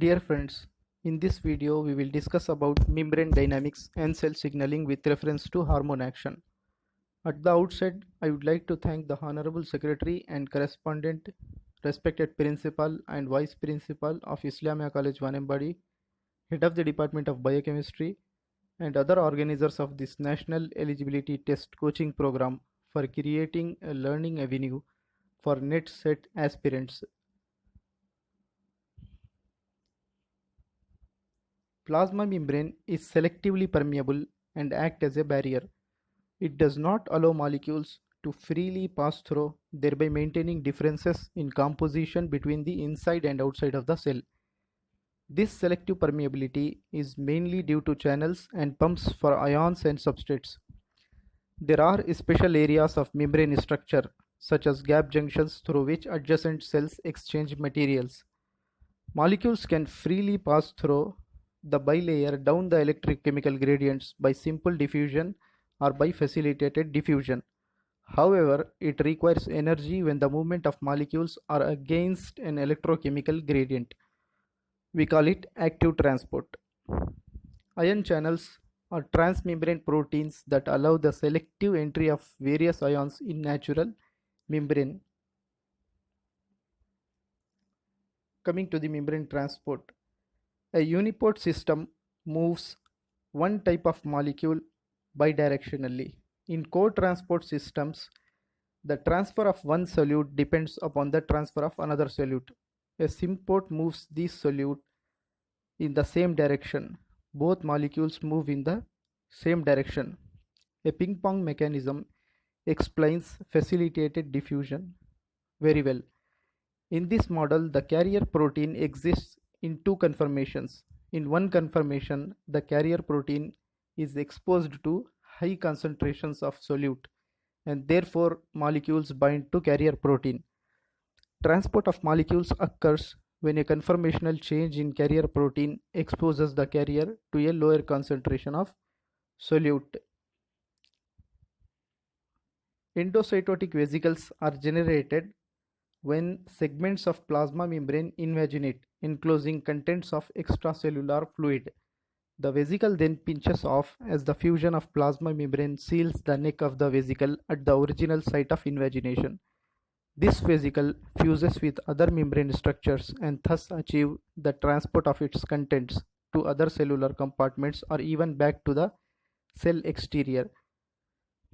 Dear friends, in this video we will discuss about membrane dynamics and cell signaling with reference to hormone action. At the outset, I would like to thank the Honorable Secretary and Correspondent, respected Principal and Vice Principal of Islamia College Wanembadi, Head of the Department of Biochemistry, and other organizers of this National Eligibility Test Coaching Program for creating a learning avenue for NET set aspirants. Plasma membrane is selectively permeable and act as a barrier. It does not allow molecules to freely pass through, thereby maintaining differences in composition between the inside and outside of the cell. This selective permeability is mainly due to channels and pumps for ions and substrates. There are special areas of membrane structure, such as gap junctions through which adjacent cells exchange materials. Molecules can freely pass through the bilayer down the electrochemical gradients by simple diffusion or by facilitated diffusion. However, it requires energy when the movement of molecules are against an electrochemical gradient. We call it active transport. Ion channels are transmembrane proteins that allow the selective entry of various ions in natural membrane. Coming to the membrane transport, a uniport system moves one type of molecule bidirectionally. In co-transport systems, the transfer of one solute depends upon the transfer of another solute. A symport moves this solute in the same direction. Both molecules move in the same direction. A ping-pong mechanism explains facilitated diffusion very well. In this model, the carrier protein exists in two conformations. In one conformation, the carrier protein is exposed to high concentrations of solute, and therefore molecules bind to carrier protein. Transport of molecules occurs when a conformational change in carrier protein exposes the carrier to a lower concentration of solute. Endocytotic vesicles are generated when segments of plasma membrane invaginate, enclosing contents of extracellular fluid. The vesicle then pinches off as the fusion of plasma membrane seals the neck of the vesicle at the original site of invagination. This vesicle fuses with other membrane structures and thus achieve the transport of its contents to other cellular compartments or even back to the cell exterior.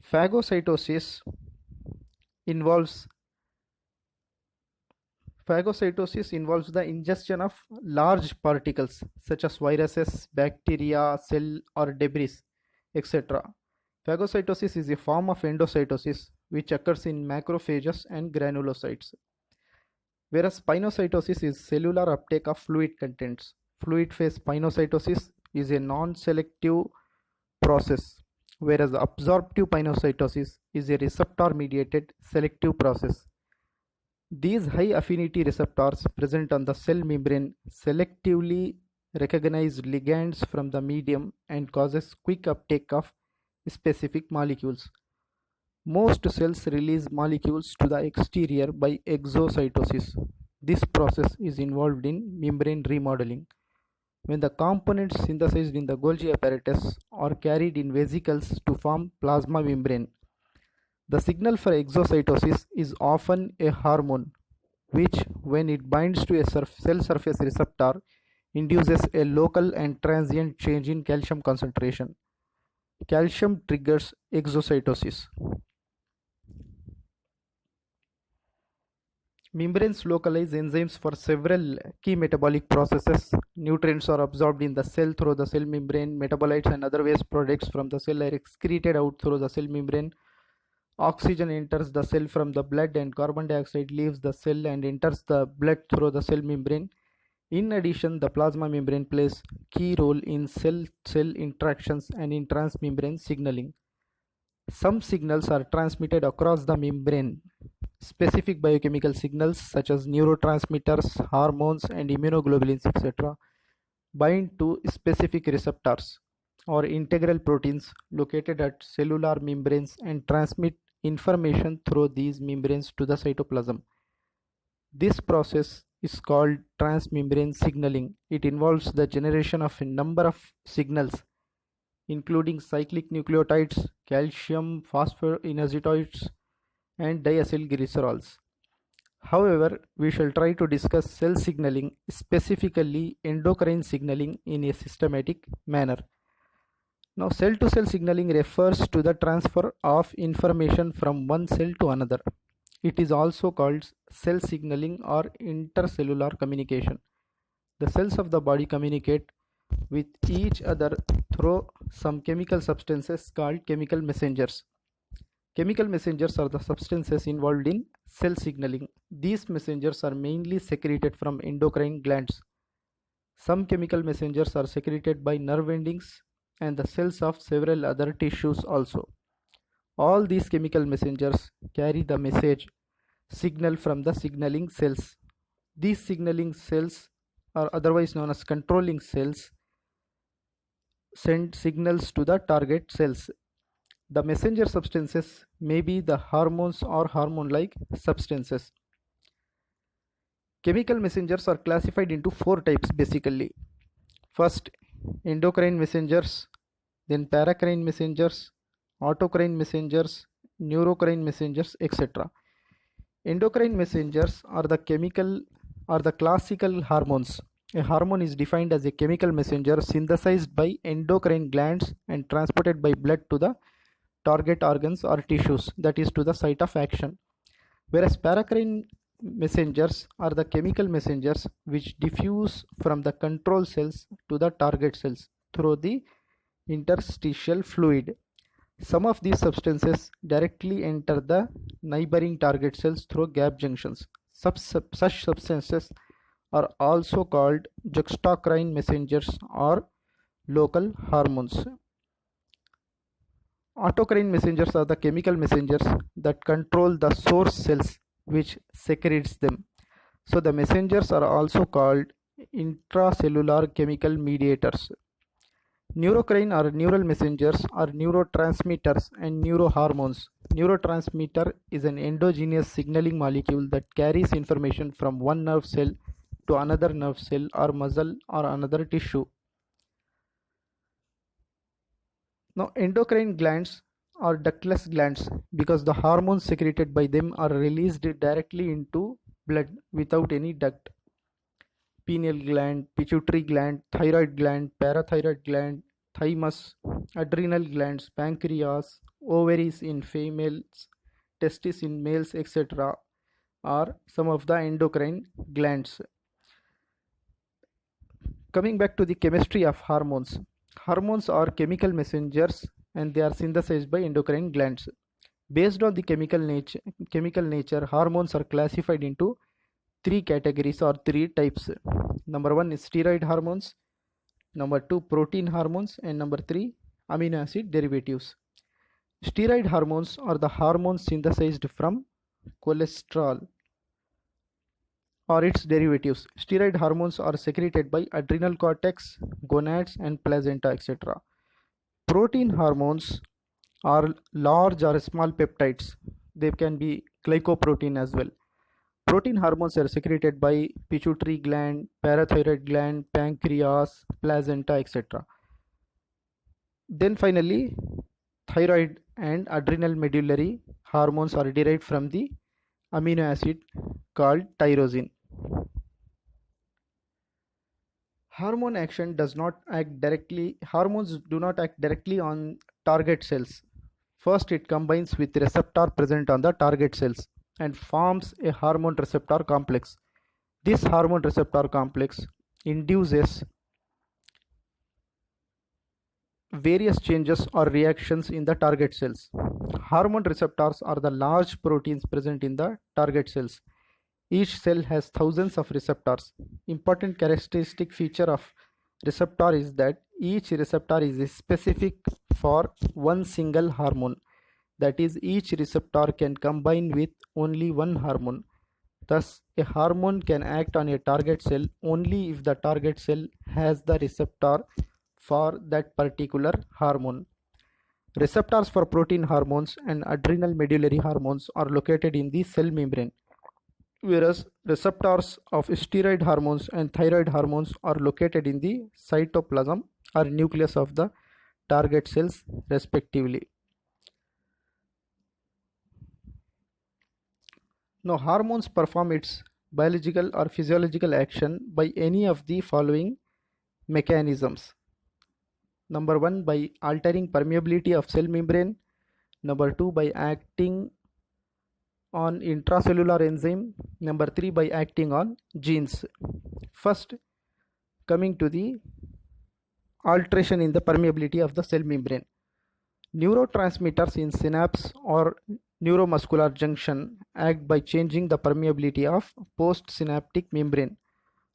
Phagocytosis involves the ingestion of large particles such as viruses, bacteria, cell or debris, etc. Phagocytosis is a form of endocytosis which occurs in macrophages and granulocytes, whereas pinocytosis is cellular uptake of fluid contents. Fluid phase pinocytosis is a non-selective process, whereas absorptive pinocytosis is a receptor-mediated selective process. These high-affinity receptors present on the cell membrane selectively recognize ligands from the medium and causes quick uptake of specific molecules. Most cells release molecules to the exterior by exocytosis. This process is involved in membrane remodeling. When the components synthesized in the Golgi apparatus are carried in vesicles to form plasma membrane, the signal for exocytosis is often a hormone, which, when it binds to a cell surface receptor, induces a local and transient change in calcium concentration. Calcium triggers exocytosis. Membranes localize enzymes for several key metabolic processes. Nutrients are absorbed in the cell through the cell membrane. Metabolites and other waste products from the cell are excreted out through the cell membrane. Oxygen enters the cell from the blood and carbon dioxide leaves the cell and enters the blood through the cell membrane. In addition, the plasma membrane plays key role in cell-cell interactions and in transmembrane signaling. Some signals are transmitted across the membrane. Specific biochemical signals such as neurotransmitters, hormones, and immunoglobulins, etc., bind to specific receptors or integral proteins located at cellular membranes and transmit information through these membranes to the cytoplasm. This process is called transmembrane signaling. It involves the generation of a number of signals, including cyclic nucleotides, calcium phosphoinositoids, and diacylglycerols. However, we shall try to discuss cell signaling, specifically endocrine signaling, in a systematic manner. Now, cell-to-cell signaling refers to the transfer of information from one cell to another. It is also called cell signaling or intercellular communication. The cells of the body communicate with each other through some chemical substances called chemical messengers. Chemical messengers are the substances involved in cell signaling. These messengers are mainly secreted from endocrine glands. Some chemical messengers are secreted by nerve endings and the cells of several other tissues also. All these chemical messengers carry the message signal from the signaling cells. These signaling cells, are otherwise known as controlling cells, send signals to the target cells. The messenger substances may be the hormones or hormone-like substances. Chemical messengers are classified into four types basically. First, endocrine messengers, then paracrine messengers, autocrine messengers, neurocrine messengers, etc. Endocrine messengers are the classical hormones. A hormone is defined as a chemical messenger synthesized by endocrine glands and transported by blood to the target organs or tissues, that is to the site of action. Whereas paracrine messengers are the chemical messengers which diffuse from the control cells to the target cells through the interstitial fluid. Some of these substances directly enter the neighboring target cells through gap junctions. Such substances are also called juxtacrine messengers or local hormones. Autocrine messengers are the chemical messengers that control the source cells which secretes them. So the messengers are also called intracellular chemical mediators. Neurocrine or neural messengers are neurotransmitters and neurohormones. Neurotransmitter is an endogenous signaling molecule that carries information from one nerve cell to another nerve cell or muscle or another tissue. Now, endocrine glands are ductless glands because the hormones secreted by them are released directly into blood without any duct. Pineal gland, pituitary gland, thyroid gland, parathyroid gland, thymus, adrenal glands, pancreas, ovaries in females, testes in males, etc. are some of the endocrine glands. Coming back to the chemistry of hormones. Hormones are chemical messengers and they are synthesized by endocrine glands. Based on the chemical nature, hormones are classified into three categories or three types. Number one is steroid hormones, number two protein hormones, and number three amino acid derivatives. Steroid hormones are the hormones synthesized from cholesterol or its derivatives. Steroid hormones are secreted by adrenal cortex, gonads, and placenta, etc. Protein hormones are large or small peptides. They can be glycoprotein as well. Protein hormones are secreted by pituitary gland, parathyroid gland, pancreas, placenta, etc. Then finally, thyroid and adrenal medullary hormones are derived from the amino acid called tyrosine. Hormones do not act directly on target cells. First, it combines with receptor present on the target cells and forms a hormone receptor complex. This hormone receptor complex induces various changes or reactions in the target cells. Hormone receptors are the large proteins present in the target cells. Each cell has thousands of receptors. Important characteristic feature of receptor is that each receptor is specific for one single hormone. That is, each receptor can combine with only one hormone. Thus, a hormone can act on a target cell only if the target cell has the receptor for that particular hormone. Receptors for protein hormones and adrenal medullary hormones are located in the cell membrane. whereas receptors of steroid hormones and thyroid hormones are located in the cytoplasm or nucleus of the target cells respectively. Now, hormones perform its biological or physiological action by any of the following mechanisms. Number 1, by altering permeability of cell membrane. Number 2, by acting on intracellular enzyme. Number 3, by acting on genes. First, coming to the alteration in the permeability of the cell membrane. Neurotransmitters in synapse or neuromuscular junction act by changing the permeability of postsynaptic membrane.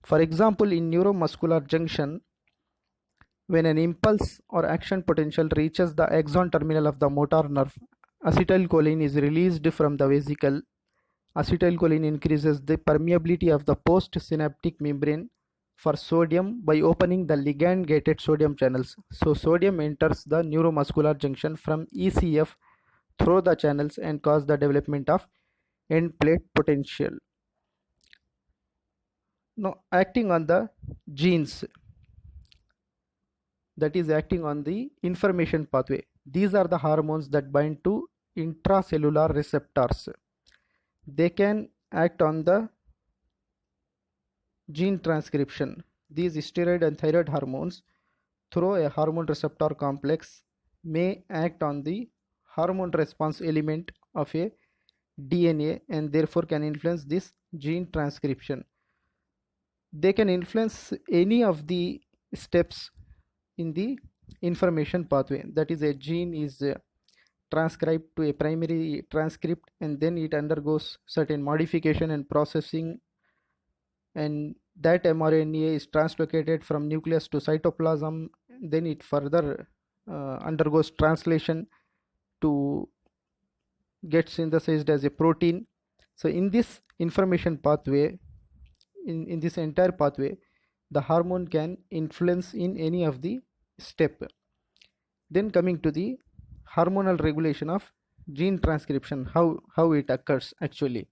For example, in neuromuscular junction, when an impulse or action potential reaches the axon terminal of the motor nerve, acetylcholine is released from the vesicle. Acetylcholine increases the permeability of the postsynaptic membrane for sodium by opening the ligand-gated sodium channels. So sodium enters the neuromuscular junction from ECF through the channels and cause the development of end plate potential. Now, acting on the genes, that is acting on the information pathway. These are the hormones that bind to intracellular receptors. They can act on the gene transcription. These steroid and thyroid hormones through a hormone receptor complex may act on the hormone response element of a DNA and therefore can influence this gene transcription. They can influence any of the steps in the information pathway. That is, a gene is transcribed to a primary transcript and then it undergoes certain modification and processing, and that mRNA is translocated from nucleus to cytoplasm. Then it further undergoes translation to get synthesized as a protein. So in this information pathway, in this entire pathway, the hormone can influence in any of the step. Then coming to the hormonal regulation of gene transcription, how it occurs actually.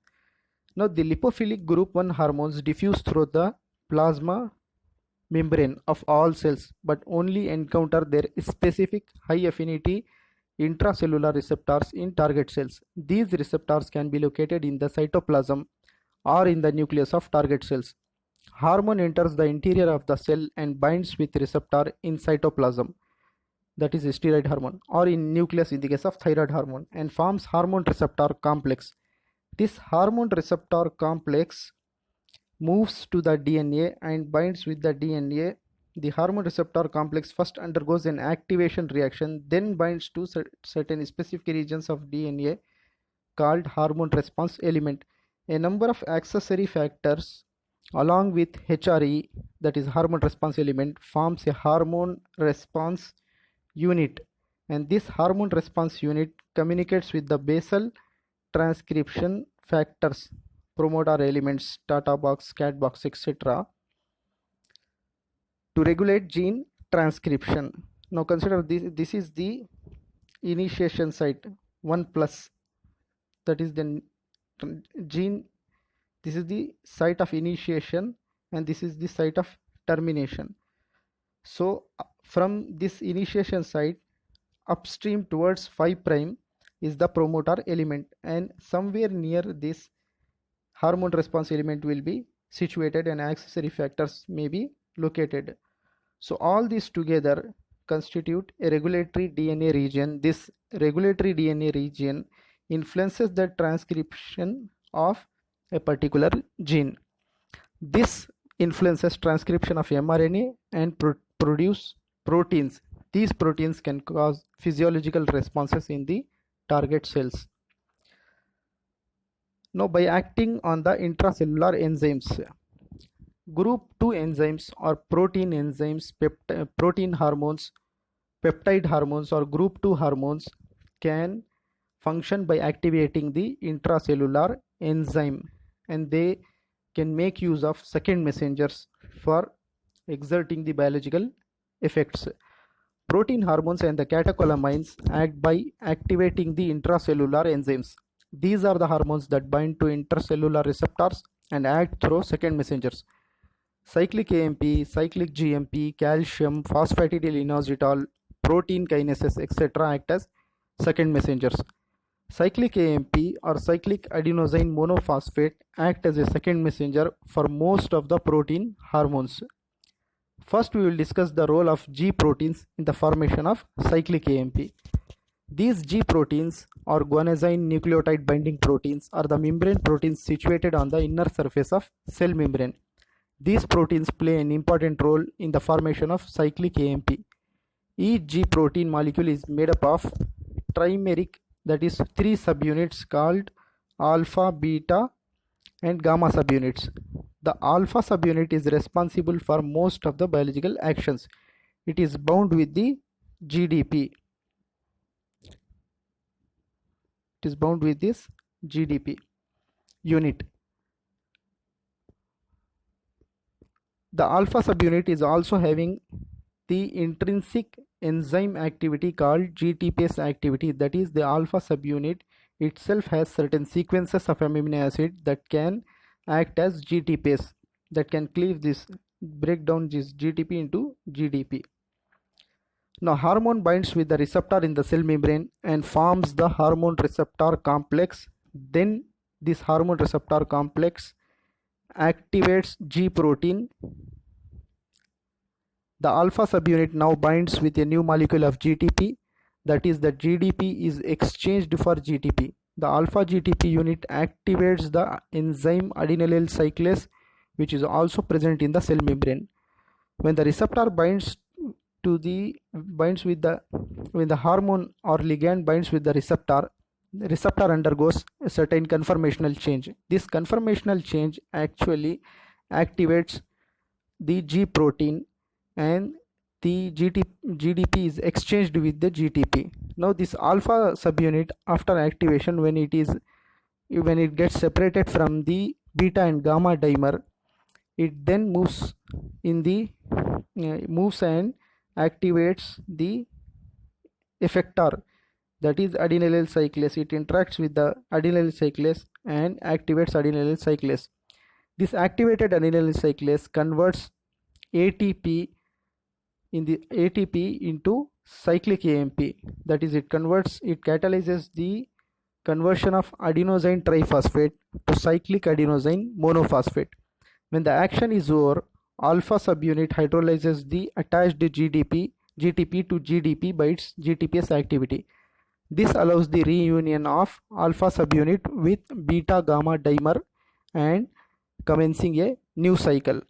Now, the lipophilic group 1 hormones diffuse through the plasma membrane of all cells but only encounter their specific high affinity intracellular receptors in target cells. These receptors can be located in the cytoplasm or in the nucleus of target cells. Hormone enters the interior of the cell and binds with receptor in cytoplasm, that is steroid hormone, or in nucleus in the case of thyroid hormone, and forms hormone receptor complex. This hormone receptor complex moves to the DNA and binds with the DNA. The hormone receptor complex first undergoes an activation reaction, then binds to certain specific regions of DNA called hormone response element. A number of accessory factors along with HRE, that is hormone response element, forms a hormone response unit, and this hormone response unit communicates with the basal transcription factors, promoter elements, Tata box, cat box, etc. to regulate gene transcription. Now consider this is the initiation site 1 plus, that is the gene, this is the site of initiation and this is the site of termination. So from this initiation site upstream towards 5 prime is the promoter element, and somewhere near this hormone response element will be situated and accessory factors may be located. So all these together constitute a regulatory DNA region. This regulatory DNA region influences the transcription of a particular gene. This influences transcription of mRNA and produce proteins. These proteins can cause physiological responses in the target cells. Now, by acting on the intracellular enzymes, group 2 enzymes or protein enzymes, protein hormones, peptide hormones or group 2 hormones can function by activating the intracellular enzyme, and they can make use of second messengers for exerting the biological effects. Protein hormones and the catecholamines act by activating the intracellular enzymes. These are the hormones that bind to intercellular receptors and act through second messengers. Cyclic AMP, cyclic GMP, calcium, phosphatidylinositol, protein kinases, etc. act as second messengers. Cyclic AMP or cyclic adenosine monophosphate act as a second messenger for most of the protein hormones. First, we will discuss the role of G proteins in the formation of cyclic AMP. These G proteins or guanosine nucleotide binding proteins are the membrane proteins situated on the inner surface of cell membrane. These proteins play an important role in the formation of cyclic AMP. Each G protein molecule is made up of trimeric, that is 3 subunits called alpha, beta and gamma subunits. The alpha subunit is responsible for most of the biological actions. It is bound with the GDP. It is bound with this GDP unit. The alpha subunit is also having the intrinsic enzyme activity called GTPase activity. That is, the alpha subunit itself has certain sequences of amino acid that can act as GTPase, that can cleave this, break down this GTP into GDP. Now, hormone binds with the receptor in the cell membrane and forms the hormone receptor complex. Then this hormone receptor complex activates G protein. The alpha subunit now binds with a new molecule of GTP, that is, the GDP is exchanged for GTP. The alpha GTP unit activates the enzyme adenylyl cyclase, which is also present in the cell membrane. When the receptor binds with the hormone or ligand binds with the receptor undergoes a certain conformational change. This conformational change actually activates the G protein and the GDP is exchanged with the GTP. Now this alpha subunit, after activation, when it gets separated from the beta and gamma dimer, it then moves and activates the effector, that is adenylyl cyclase. It interacts with the adenylyl cyclase and activates adenylyl cyclase. This activated adenylyl cyclase converts ATP into cyclic AMP. That is, it catalyzes the conversion of adenosine triphosphate to cyclic adenosine monophosphate. When the action is over, alpha subunit hydrolyzes the attached GTP to GDP by its GTPase activity. This allows the reunion of alpha subunit with beta gamma dimer and commencing a new cycle.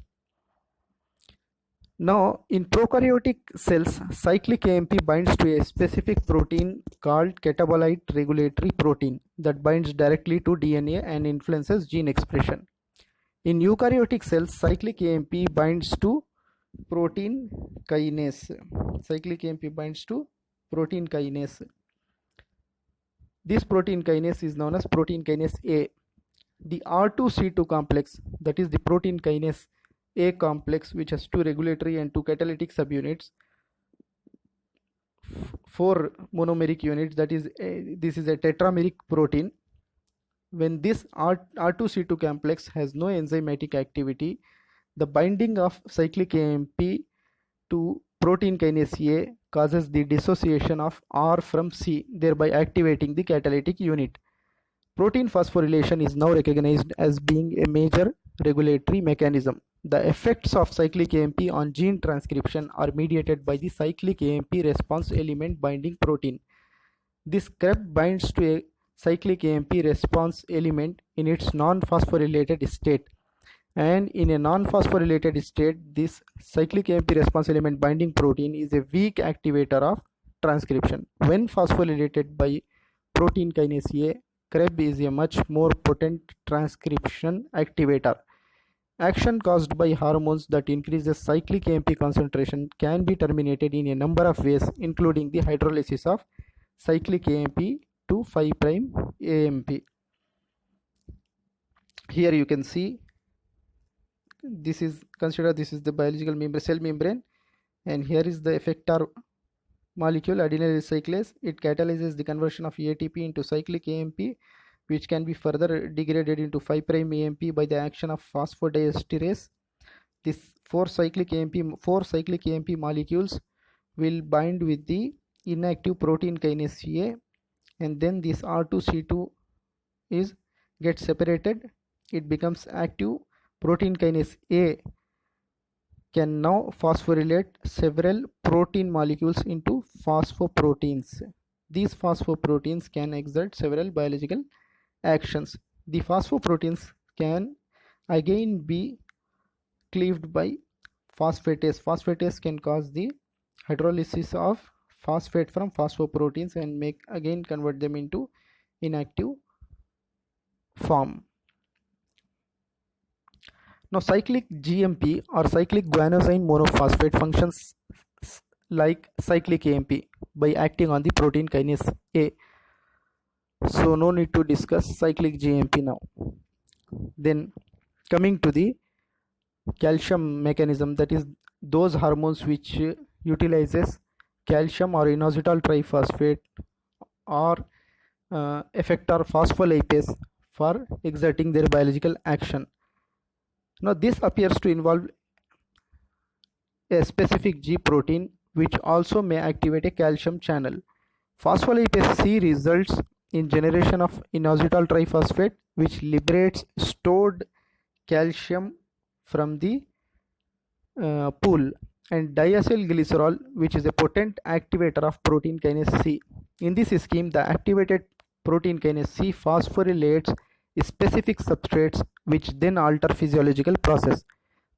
Now, in prokaryotic cells, cyclic AMP binds to a specific protein called catabolite regulatory protein that binds directly to DNA and influences gene expression. In eukaryotic cells, cyclic AMP binds to protein kinase. Cyclic AMP binds to protein kinase. This protein kinase is known as protein kinase A. The R2C2 complex, that is the protein kinase A complex, which has 2 regulatory and 2 catalytic subunits, 4 monomeric units, that is this is a tetrameric protein. When this R2C2 complex has no enzymatic activity, the binding of cyclic AMP to protein kinase A causes the dissociation of R from C, thereby activating the catalytic unit. Protein phosphorylation is now recognized as being a major regulatory mechanism. The effects of cyclic AMP on gene transcription are mediated by the cyclic AMP response element binding protein. This CREB binds to a cyclic AMP response element in its non-phosphorylated state, and in a non-phosphorylated state, this cyclic AMP response element binding protein is a weak activator of transcription. When phosphorylated by protein kinase A, CREB is a much more potent transcription activator. Action caused by hormones that increases cyclic AMP concentration can be terminated in a number of ways, including the hydrolysis of cyclic AMP to 5' AMP. Here you can see this is the biological membrane, cell membrane, and here is the effector molecule adenylyl cyclase. It catalyzes the conversion of ATP into cyclic AMP. which can be further degraded into 5' AMP by the action of phosphodiesterase. This 4 cyclic AMP molecules will bind with the inactive protein kinase A, and then this R2C2 gets separated. It becomes active. Protein kinase A can now phosphorylate several protein molecules into phosphoproteins. These phosphoproteins can exert several biological actions. The phosphoproteins can again be cleaved by phosphatase. Phosphatase can cause the hydrolysis of phosphate from phosphoproteins and convert them into inactive form. Now cyclic GMP or cyclic guanosine monophosphate functions like cyclic AMP by acting on the protein kinase A. So no need to discuss cyclic GMP now. Then coming to the calcium mechanism, that is those hormones which utilizes calcium or inositol triphosphate or effector phospholipase for exerting their biological action. Now this appears to involve a specific G protein which also may activate a calcium channel. Phospholipase C results in generation of inositol triphosphate which liberates stored calcium from the pool, and diacylglycerol, which is a potent activator of protein kinase C. In this scheme, the activated protein kinase C phosphorylates specific substrates which then alter physiological process.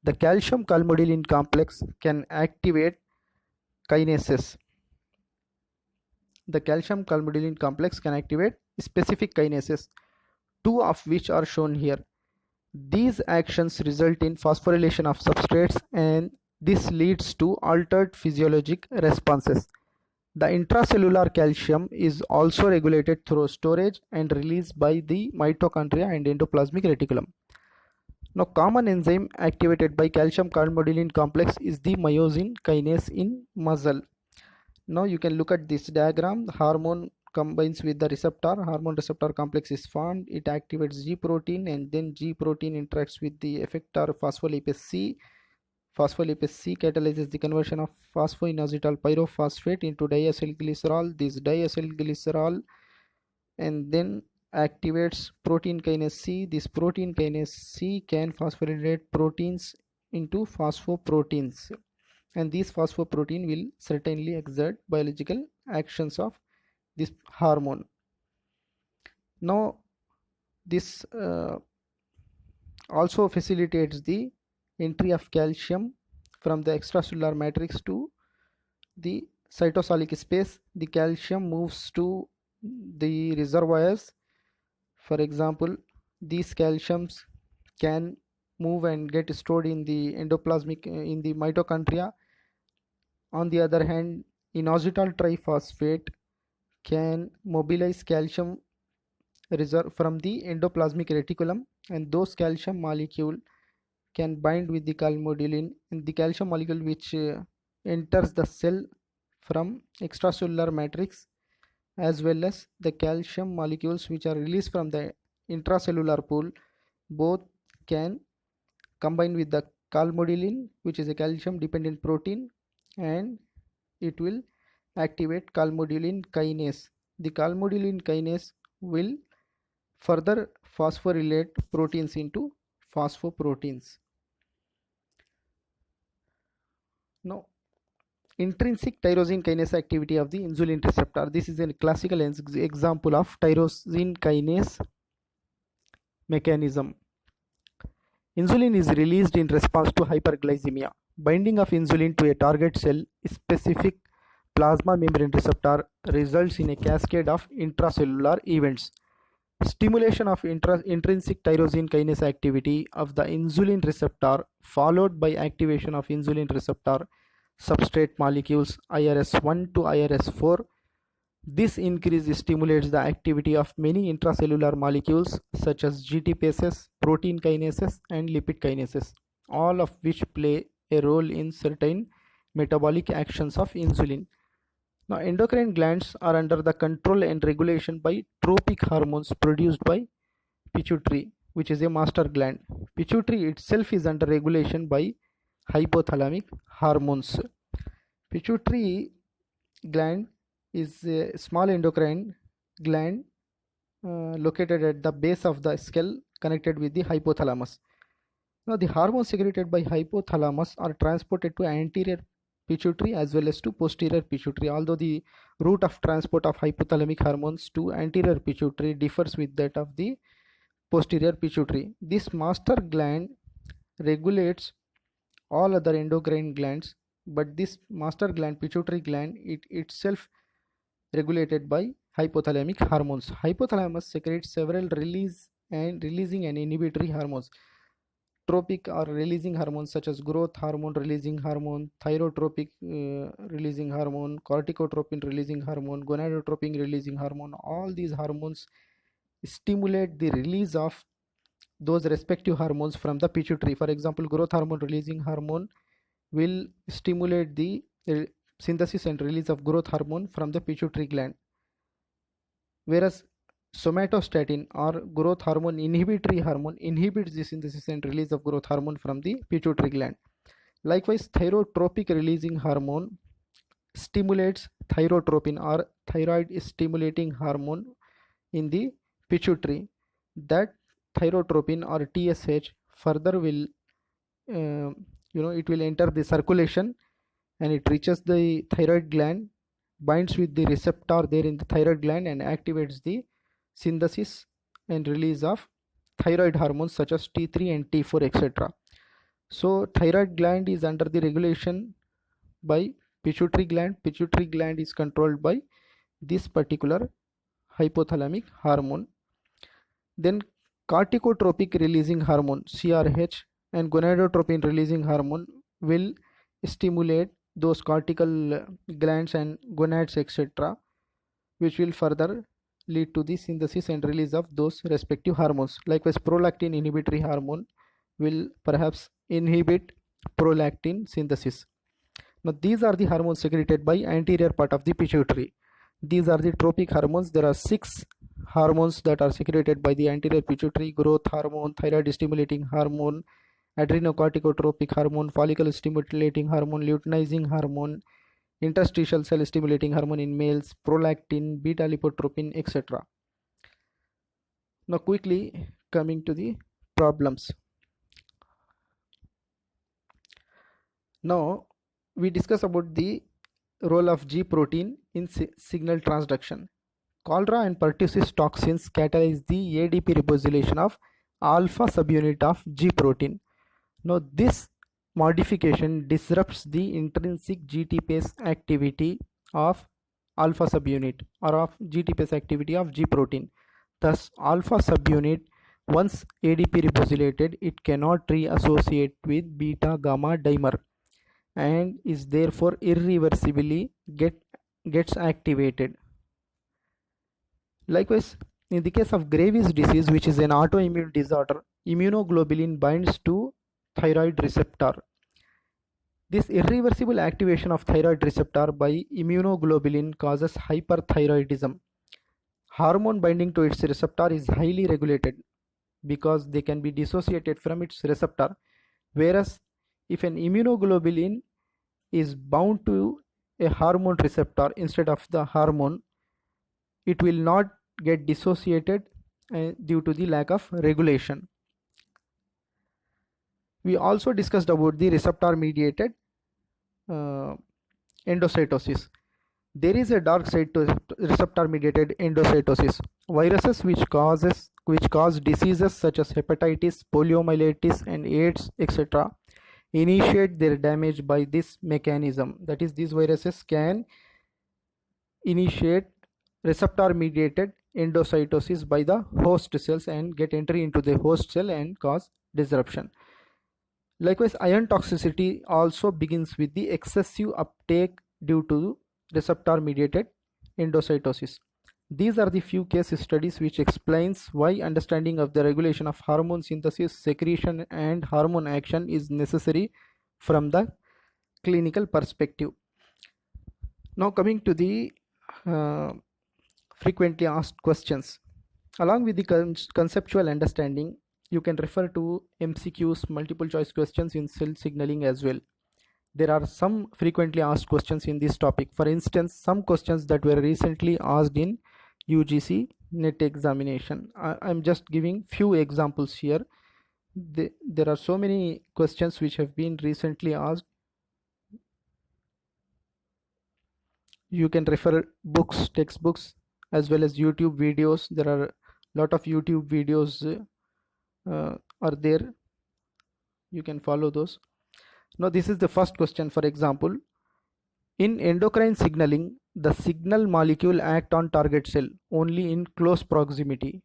The calcium calmodulin complex can activate kinases. The calcium calmodulin complex can activate specific kinases, two of which are shown here. These actions result in phosphorylation of substrates, and this leads to altered physiologic responses. The intracellular calcium is also regulated through storage and release by the mitochondria and endoplasmic reticulum. Now, common enzyme activated by calcium calmodulin complex is the myosin kinase in muscle. Now you can look at this diagram. The hormone combines with the receptor. Hormone receptor complex is formed. It activates G protein, and then G protein interacts with the effector phospholipase C. Phospholipase C catalyzes the conversion of phosphoinositol pyrophosphate into diacylglycerol. This diacylglycerol and then activates protein kinase C. This protein kinase C can phosphorylate proteins into phosphoproteins, and these phosphoprotein will certainly exert biological actions of this hormone. Now this also facilitates the entry of calcium from the extracellular matrix to the cytosolic space. The calcium moves to the reservoirs. For example, these calciums can move and get stored in the endoplasmic in the mitochondria. On the other hand, inositol triphosphate can mobilize calcium reserve from the endoplasmic reticulum, and those calcium molecule can bind with the calmodulin, and the calcium molecule which enters the cell from extracellular matrix, as well as the calcium molecules which are released from the intracellular pool, both can combine with the calmodulin, which is a calcium dependent protein, and it will activate calmodulin kinase. The calmodulin kinase will further phosphorylate proteins into phosphoproteins. Now, intrinsic tyrosine kinase activity of the insulin receptor. This is a classical example of tyrosine kinase mechanism. Insulin is released in response to hyperglycemia. Binding of insulin to a target cell specific plasma membrane receptor results in a cascade of intracellular events. Stimulation of intrinsic tyrosine kinase activity of the insulin receptor followed by activation of insulin receptor substrate molecules IRS1 to IRS4. This increase stimulates the activity of many intracellular molecules such as GTPases, protein kinases, and lipid kinases, all of which play a role in certain metabolic actions of insulin. Now, endocrine glands are under the control and regulation by tropic hormones produced by pituitary, which is a master gland. Pituitary itself is under regulation by hypothalamic hormones. Pituitary gland is a small endocrine gland located at the base of the skull connected with the hypothalamus. Now, the hormones secreted by hypothalamus are transported to anterior pituitary as well as to posterior pituitary, although the route of transport of hypothalamic hormones to anterior pituitary differs with that of the posterior pituitary. This master gland regulates all other endocrine glands, but this master gland, pituitary gland, it itself regulated by hypothalamic hormones. Hypothalamus secretes several releasing and inhibitory hormones. Tropic or releasing hormones such as growth hormone releasing hormone, thyrotropic releasing hormone, corticotropin releasing hormone, gonadotropin releasing hormone. All these hormones stimulate the release of those respective hormones from the pituitary. For example, growth hormone releasing hormone will stimulate the synthesis and release of growth hormone from the pituitary gland, whereas somatostatin or growth hormone inhibitory hormone inhibits the synthesis and release of growth hormone from the pituitary gland. Likewise, thyrotropic releasing hormone stimulates thyrotropin or thyroid stimulating hormone in the pituitary. That thyrotropin or TSH further will it will enter the circulation and it reaches the thyroid gland, binds with the receptor there in the thyroid gland and activates the synthesis and release of thyroid hormones such as T3 and T4, etc. So thyroid gland is under the regulation by pituitary gland. Pituitary gland is controlled by this particular hypothalamic hormone. Then corticotropic releasing hormone CRH and gonadotropin releasing hormone will stimulate those cortical glands and gonads, etc., which will further lead to the synthesis and release of those respective hormones. Likewise, prolactin inhibitory hormone will perhaps inhibit prolactin synthesis. Now, these are the hormones secreted by anterior part of the pituitary. These are the tropic hormones. There are 6 hormones that are secreted by the anterior pituitary: growth hormone, thyroid stimulating hormone, adrenocorticotropic hormone, follicle stimulating hormone, luteinizing hormone, interstitial cell stimulating hormone in males, prolactin, beta lipotropin, etc. Now, quickly coming to the problems. Now, we discuss about the role of G protein in signal transduction. Cholera and pertussis toxins catalyze the ADP ribosylation of alpha subunit of G protein. Now, this modification disrupts the intrinsic GTPase activity of alpha subunit or of GTPase activity of G protein. Thus, alpha subunit, once ADP ribosylated, it cannot reassociate with beta gamma dimer and is therefore irreversibly gets activated. Likewise, in the case of Graves' disease, which is an autoimmune disorder, immunoglobulin binds to thyroid receptor. This irreversible activation of thyroid receptor by immunoglobulin causes hyperthyroidism. Hormone binding to its receptor is highly regulated because they can be dissociated from its receptor, whereas if an immunoglobulin is bound to a hormone receptor instead of the hormone, it will not get dissociated due to the lack of regulation. We also discussed about the receptor mediated endocytosis. There is a dark side to receptor mediated endocytosis. Viruses which cause diseases such as hepatitis, poliomyelitis and AIDS, etc., initiate their damage by this mechanism. That is, these viruses can initiate receptor mediated endocytosis by the host cells and get entry into the host cell and cause disruption. Likewise, iron toxicity also begins with the excessive uptake due to receptor mediated endocytosis. These are the few case studies which explains why understanding of the regulation of hormone synthesis, secretion and hormone action is necessary from the clinical perspective. Now coming to the uh, frequently asked questions. Along with the conceptual understanding, you can refer to MCQs, multiple choice questions in cell signaling as well. There are some frequently asked questions in this topic. For instance, some questions that were recently asked in UGC NET examination. I'm just giving few examples here. There are so many questions which have been recently asked. You can refer books, textbooks, as well as YouTube videos. There are a lot of YouTube videos are there. You can follow those. Now this is the first question. For example, in endocrine signaling, the signal molecule act on target cell only in close proximity.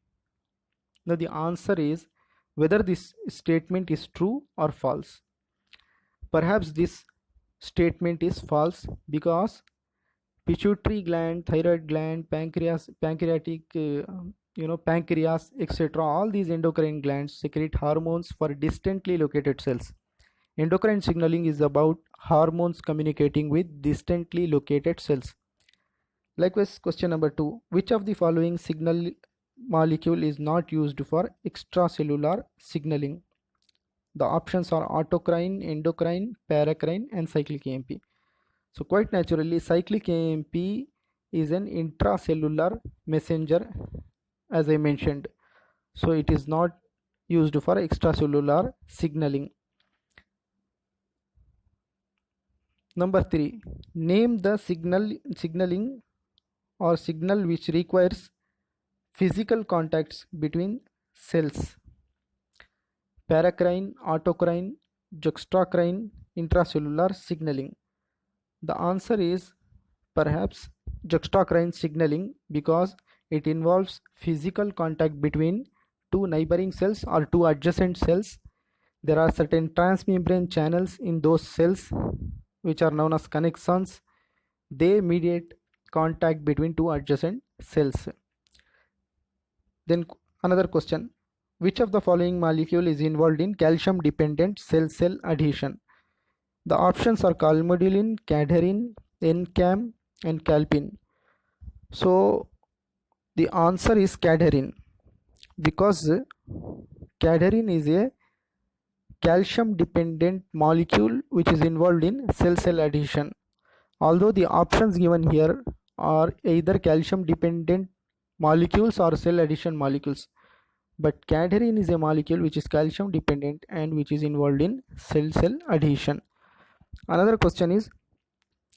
Now the answer is whether this statement is true or false. Perhaps this statement is false because pituitary gland, thyroid gland, pancreas, pancreatic, pancreas, etc. All these endocrine glands secrete hormones for distantly located cells. Endocrine signaling is about hormones communicating with distantly located cells. Likewise, question number 2. Which of the following signal molecule is not used for extracellular signaling? The options are autocrine, endocrine, paracrine, and cyclic AMP. So quite naturally, cyclic AMP is an intracellular messenger, as I mentioned. So it is not used for extracellular signaling. Number 3. Name the signaling or signal which requires physical contacts between cells. Paracrine, autocrine, juxtacrine, intracellular signaling. The answer is perhaps juxtacrine signaling because it involves physical contact between two neighboring cells or two adjacent cells. There are certain transmembrane channels in those cells which are known as connexons. They mediate contact between two adjacent cells. Then another question. Which of the following molecule is involved in calcium dependent cell-cell adhesion? The options are calmodulin, cadherin, NCAM, and calpin. So the answer is cadherin because cadherin is a calcium dependent molecule which is involved in cell-cell adhesion. Although the options given here are either calcium dependent molecules or cell adhesion molecules, but cadherin is a molecule which is calcium dependent and which is involved in cell-cell adhesion. Another question is,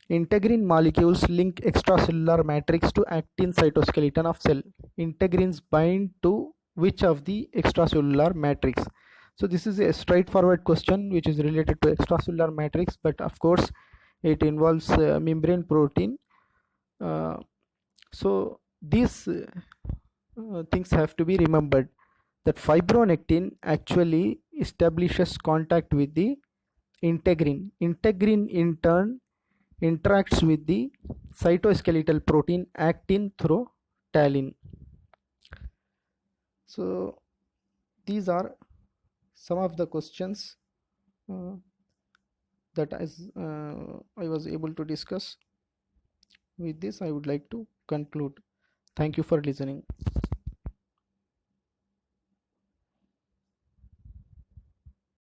integrin molecules link extracellular matrix to actin cytoskeleton of cell. Integrins bind to which of the extracellular matrix? So this is a straightforward question which is related to extracellular matrix, but of course it involves membrane protein. So these things have to be remembered, that fibronectin actually establishes contact with the integrin. Integrin in turn interacts with the cytoskeletal protein actin through tallin. So these are some of the questions that I was able to discuss. With this, I would like to conclude. Thank you for listening.